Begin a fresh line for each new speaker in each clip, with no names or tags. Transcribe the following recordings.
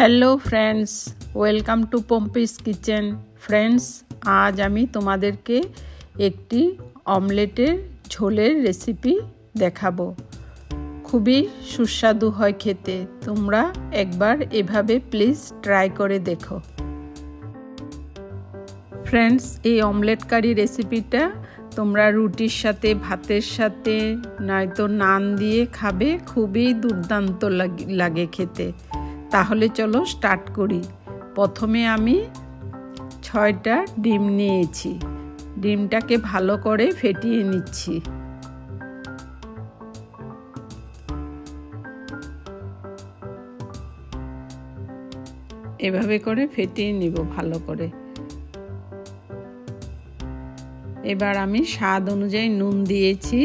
Hello friends, welcome to Pompi's kitchen. Friends, আজ আমি তোমাদেরকে একটি অমলেটের ঝোলের রেসিপি দেখাবো। খুবই সুস্বাদু হয় খেতে। তোমরা একবার এভাবে প্লিজ ট্রাই করে দেখো। ফ্রেন্ডস, এই অমলেট কারি রেসিপিটা তোমরা রুটির সাথে, ভাতের সাথে, নয়তো নান দিয়ে খাবে। খুবই দুর্দান্ত লাগে খেতে। তাহলে চলো স্টার্ট করি। প্রথমে আমি 6টা ডিম নিয়েছি। ডিমটাকে ভালো করে ফেটিয়ে নিচ্ছি। এভাবে করে ফেটিয়ে নিব ভালো করে। এবার আমি স্বাদ অনুযায়ী নুন দিয়েছি,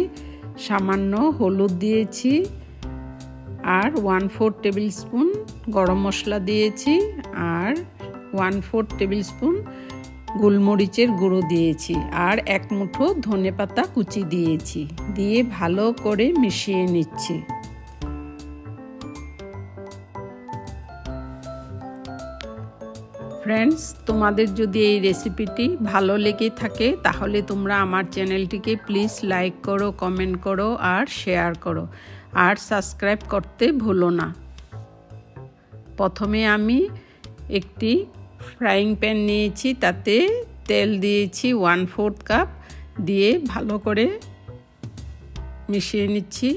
সামান্য হলুদ দিয়েছি, আর 1/4 টেবিল স্পুন গরম মশলা দিয়েছি, আর 1/4 টেবিল স্পুন গোলমরিচের গুঁড়ো দিয়েছি, আর 1 মুঠো ধনেপাতা কুচি দিয়েছি। দিয়ে ভালো করে মিশিয়ে নিচ্ছি। ফ্রেন্ডস, তোমাদের যদি এই রেসিপিটি ভালো লেগে থাকে তাহলে তোমরা আমার চ্যানেলটিকে প্লিজ লাইক করো, কমেন্ট করো আর শেয়ার করো, আর সাবস্ক্রাইব করতে ভুলো না। প্রথমে আমি একটি ফ্রাইং প্যান নিয়েছি, তাতে তেল দিয়েছি 1/4 কাপ, দিয়ে ভালো করে মিশিয়ে নিচ্ছি।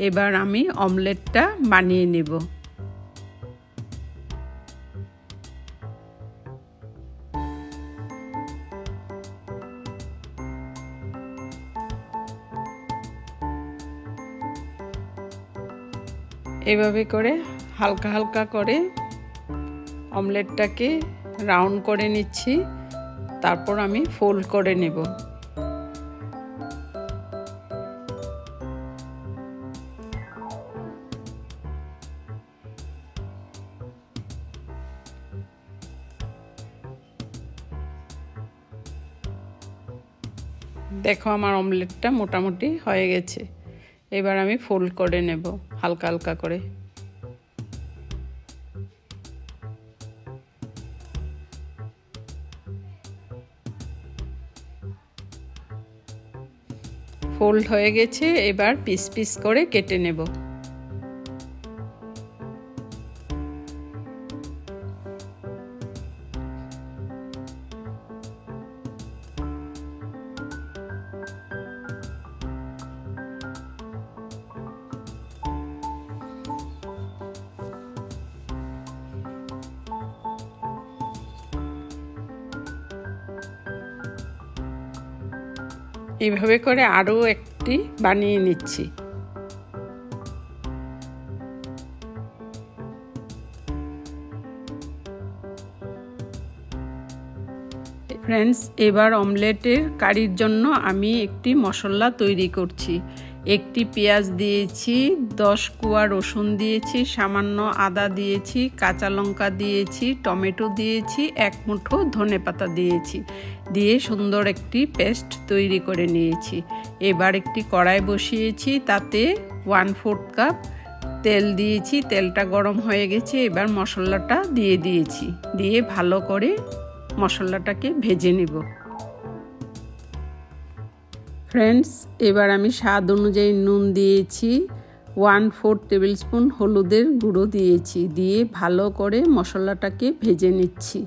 এবার আমি অমলেটটা বানিয়ে নেব। এভাবে করে হালকা হালকা করে অমলেটটাকে রাউন্ড করে নিচ্ছি। তারপর আমি ফোল্ড করে নেব। দেখো, আমার অমলেটটা মোটামুটি হয়ে গেছে। এবার আমি ফোল্ড করে নেব হালকা হালকা করে। ফোল্ড হয়ে গেছে। এবার পিস পিস করে কেটে নেব। এইভাবে করে আরও একটি বানিয়ে নিচ্ছি। ফ্রেন্ডস, এবার অমলেটের কারির জন্য আমি একটি মশলা তৈরি করছি। একটি পেঁয়াজ দিয়েছি, 10 কোয়া রসুন দিয়েছি, সামান্য আদা দিয়েছি, কাঁচা লঙ্কা দিয়েছি, টমেটো দিয়েছি, 1 মুঠো ধনেপাতা দিয়েছি। দিয়ে সুন্দর একটি পেস্ট তৈরি করে নিয়েছি। এবার একটি কড়াই বসিয়েছি, তাতে 1/4 কাপ তেল দিয়েছি। তেলটা গরম হয়ে গেছে। এবার মশলাটা দিয়ে দিয়েছি। দিয়ে ভালো করে মশলাটাকে ভেজে নেব। ফ্রেন্ডস, এবার আমি স্বাদ অনুযায়ী নুন দিয়েছি, 1/4 টেবিল স্পুন হলুদের গুঁড়ো দিয়েছি। দিয়ে ভালো করে মশলাটাকে ভেজে নিচ্ছি।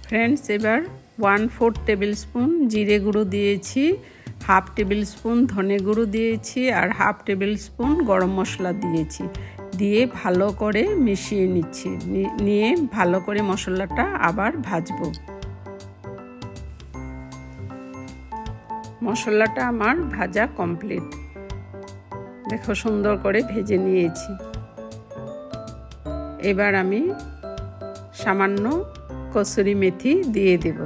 ফ্রেন্ডস, এবার 1/4 টেবিল স্পুন জিরে গুঁড়ো দিয়েছি, 1/2 টেবিল স্পুন ধনে গুঁড়ো দিয়েছি, আর 1/2 টেবিল স্পুন গরম মশলা দিয়েছি। দিয়ে ভালো করে মিশিয়ে নিচ্ছি। নিয়ে ভালো করে মশলাটা আবার ভাজবো। মশলাটা আমার ভাজা কমপ্লিট। দেখো, সুন্দর করে ভেজে নিয়েছি। এবার আমি সামান্য কসুরি মেথি দিয়ে দেব।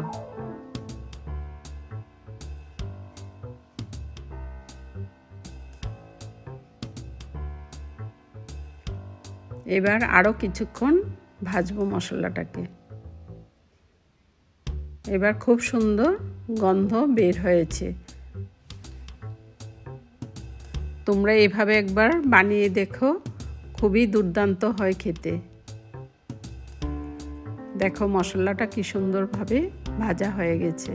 এবার আরও কিছুক্ষণ ভাজবো মশলাটাকে। এবার খুব সুন্দর গন্ধ বের হয়েছে। তোমরা এভাবে একবার বানিয়ে দেখো, খুবই দুর্দান্ত হয় খেতে। দেখো মশলাটা কি সুন্দরভাবে ভাজা হয়ে গেছে।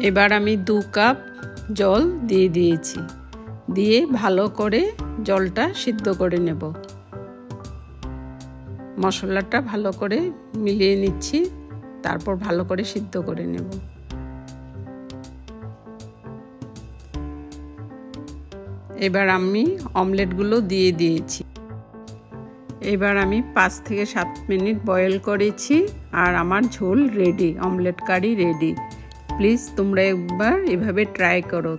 এবার আমি 2 কাপ জল দিয়ে দিয়েছি, দিয়ে ভালো করে জলটা সিদ্ধ করে নেব। মশলাটা ভালো করে মিলিয়ে নিচ্ছি, তারপর ভালো করে সিদ্ধ করে নেব। এবার আমি অমলেটগুলো দিয়ে দিয়েছি। এবার আমি 5 থেকে 7 মিনিট বয়েল করেছি আর আমার ঝোল ready, omelette curry ready. Please তোমরা একবার এভাবে ট্রাই করো।